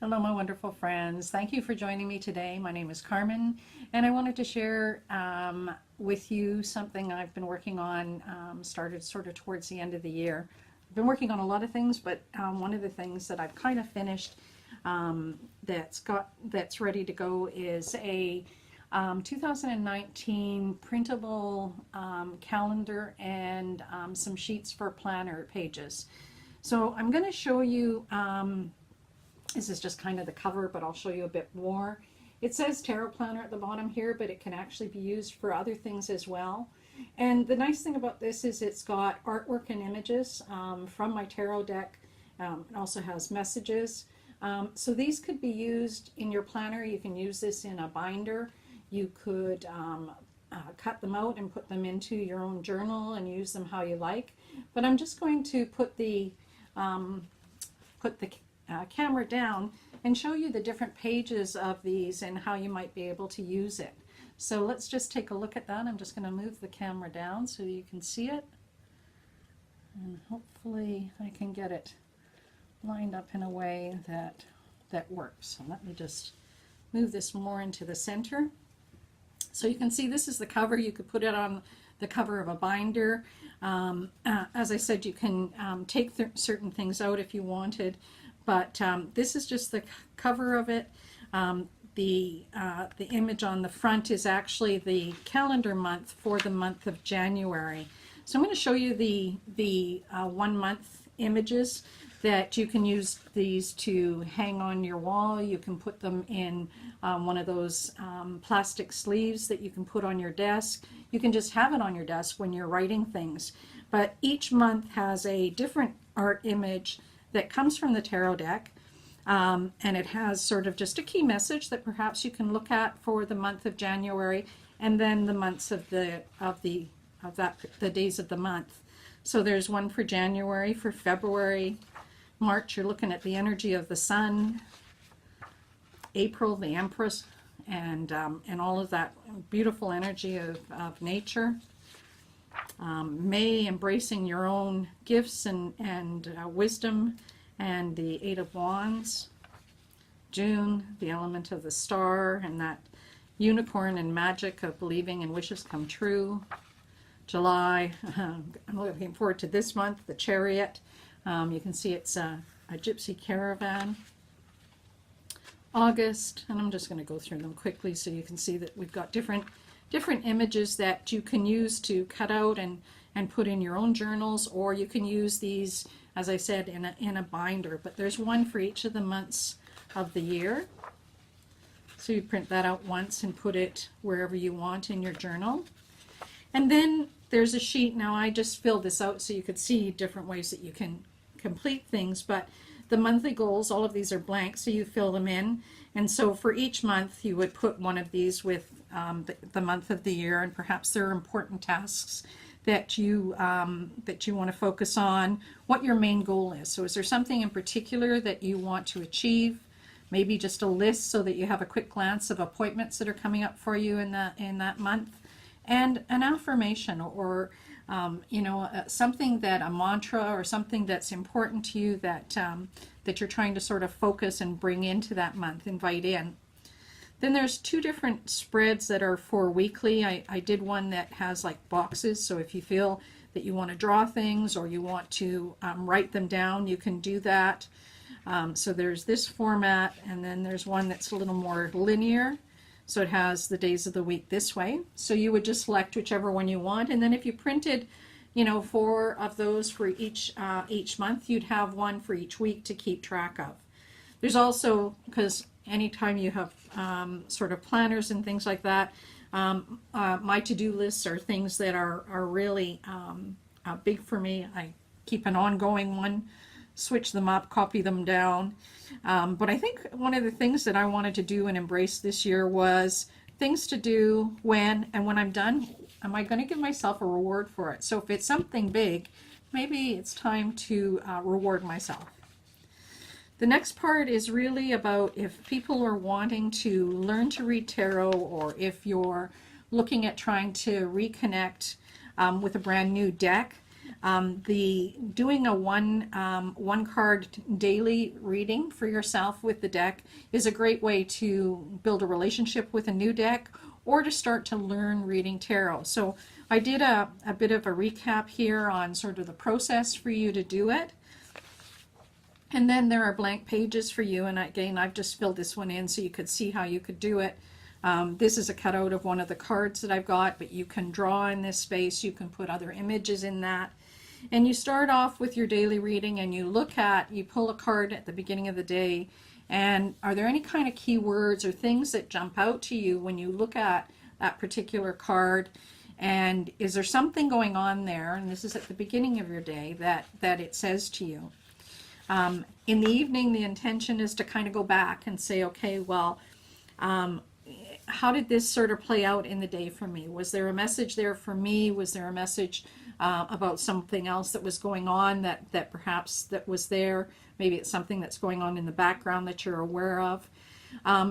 Hello, my wonderful friends. Thank you for joining me today. My name is Carmen, and I wanted to share with you something I've been working on, started sort of towards the end of the year. I've been working on a lot of things, but one of the things that I've kind of finished that's ready to go is a 2019 printable calendar and some sheets for planner pages. So I'm going to show you, this is just kind of the cover, but I'll show you a bit more. It says Tarot Planner at the bottom here, but it can actually be used for other things as well. And the nice thing about this is it's got artwork and images from my tarot deck. It also has messages. So these could be used in your planner. You can use this in a binder. You could cut them out and put them into your own journal and use them how you like. But I'm just going to put the camera down and show you the different pages of these and how you might be able to use it. So let's just take a look at that. I'm just going to move the camera down so you can see it, and hopefully I can get it lined up in a way that works. So let me just move this more into the center. So you can see this is the cover. You could put it on the cover of a binder. As I said, you can take certain things out if you wanted, but this is just the cover of it. The image on the front is actually the calendar month for the month of January. So I'm going to show you the 1 month images that you can use these to hang on your wall. You can put them in one of those plastic sleeves that you can put on your desk. You can just have it on your desk when you're writing things. But each month has a different art image that comes from the tarot deck, and it has sort of just a key message that perhaps you can look at for the month of January, and then the months of the days of the month. So there's one for January, for February, March, you're looking at the energy of the sun, April, the Empress, and all of that beautiful energy of nature. May, embracing your own gifts and wisdom, and the Eight of Wands. June, the element of the star and that unicorn and magic of believing and wishes come true. July, I'm looking forward to this month, the Chariot. You can see it's a gypsy caravan. August, and I'm just going to go through them quickly so you can see that we've got different images that you can use to cut out and put in your own journals, or you can use these, as I said, in a binder. But there's one for each of the months of the year. So you print that out once and put it wherever you want in your journal. And then there's a sheet. Now I just filled this out so you could see different ways that you can complete things, but the monthly goals, all of these are blank, so you fill them in. And so for each month you would put one of these with the month of the year, and perhaps there are important tasks that you want to focus on, what your main goal is. So is there something in particular that you want to achieve? Maybe just a list so that you have a quick glance of appointments that are coming up for you in that month, and an affirmation, or something, that a mantra or something that's important to you that you're trying to sort of focus and bring into that month, invite in. Then there's two different spreads that are for weekly. I did one that has like boxes, so if you feel that you want to draw things or you want to write them down, you can do that. So there's this format, and then there's one that's a little more linear. So it has the days of the week this way. So you would just select whichever one you want, and then if you printed, 4 of those for each month, you'd have one for each week to keep track of. There's also, because anytime you have sort of planners and things like that, my to-do lists are things that are really big for me. I keep an ongoing one, switch them up, copy them down. But I think one of the things that I wanted to do and embrace this year was things to do when I'm done. Am I going to give myself a reward for it? So if it's something big, maybe it's time to reward myself. The next part is really about if people are wanting to learn to read tarot, or if you're looking at trying to reconnect with a brand new deck. Doing a one card daily reading for yourself with the deck is a great way to build a relationship with a new deck or to start to learn reading tarot. So I did a bit of a recap here on sort of the process for you to do it. And then there are blank pages for you, and again, I've just filled this one in so you could see how you could do it. This is a cutout of one of the cards that I've got, but you can draw in this space, you can put other images in that. And you start off with your daily reading and you pull a card at the beginning of the day, and are there any kind of keywords or things that jump out to you when you look at that particular card? And is there something going on there, and this is at the beginning of your day, that it says to you? In the evening, the intention is to kind of go back and say, okay, well, how did this sort of play out in the day for me? Was there a message there for me? Was there a message about something else that was going on that perhaps that was there? Maybe it's something that's going on in the background that you're aware of.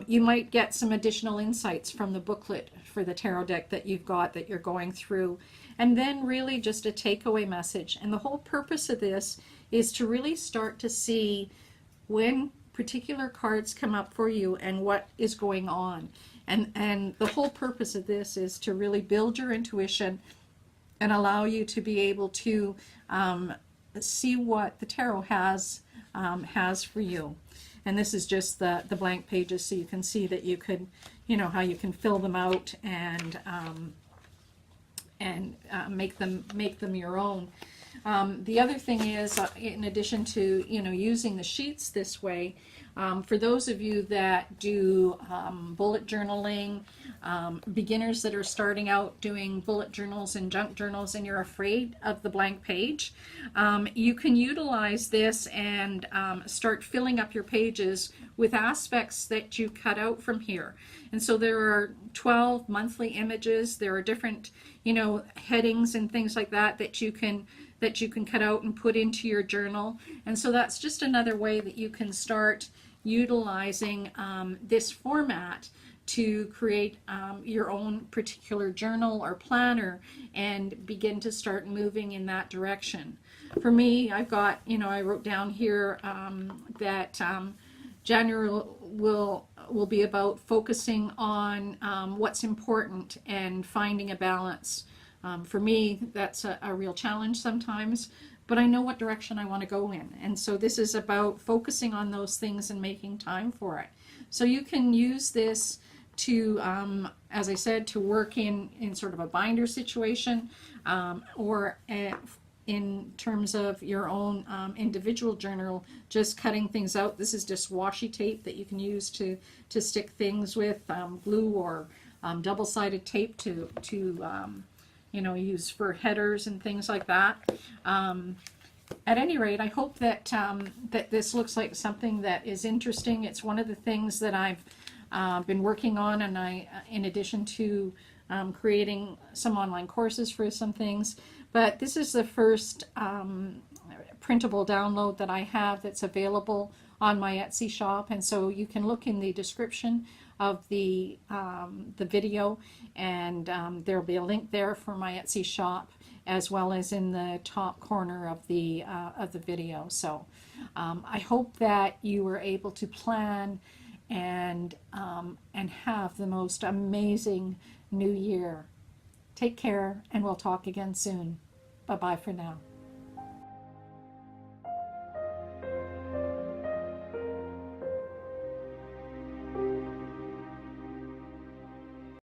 You might get some additional insights from the booklet for the tarot deck that you've got that you're going through. And then really just a takeaway message. And the whole purpose of this is to really start to see when particular cards come up for you and what is going on. And the whole purpose of this is to really build your intuition and allow you to be able to see what the tarot has for you. And this is just the blank pages, so you can see that you could, how you can fill them out and make them your own. The other thing is, in addition to using the sheets this way, for those of you that do bullet journaling, beginners that are starting out doing bullet journals and junk journals, and you're afraid of the blank page, you can utilize this and start filling up your pages with aspects that you cut out from here. And so there are 12 monthly images. There are different, headings and things like that you can cut out and put into your journal. And so that's just another way that you can start utilizing this format to create your own particular journal or planner and begin to start moving in that direction. For me, I've got, I wrote down here that January will be about focusing on what's important and finding a balance. For me, that's a real challenge sometimes, but I know what direction I want to go in. And so this is about focusing on those things and making time for it. So you can use this to, as I said, to work in sort of a binder situation, or in terms of your own individual journal, just cutting things out. This is just washi tape that you can use to stick things with, glue or double-sided tape to use for headers and things like that. At any rate, I hope that that this looks like something that is interesting. It's one of the things that I've been working on, and I, in addition to creating some online courses for some things, but this is the first printable download that I have that's available on my Etsy shop, and so you can look in the description of the video, and there'll be a link there for my Etsy shop, as well as in the top corner of the video. So I hope that you were able to plan and have the most amazing new year. Take care, and we'll talk again soon. Bye-bye for now.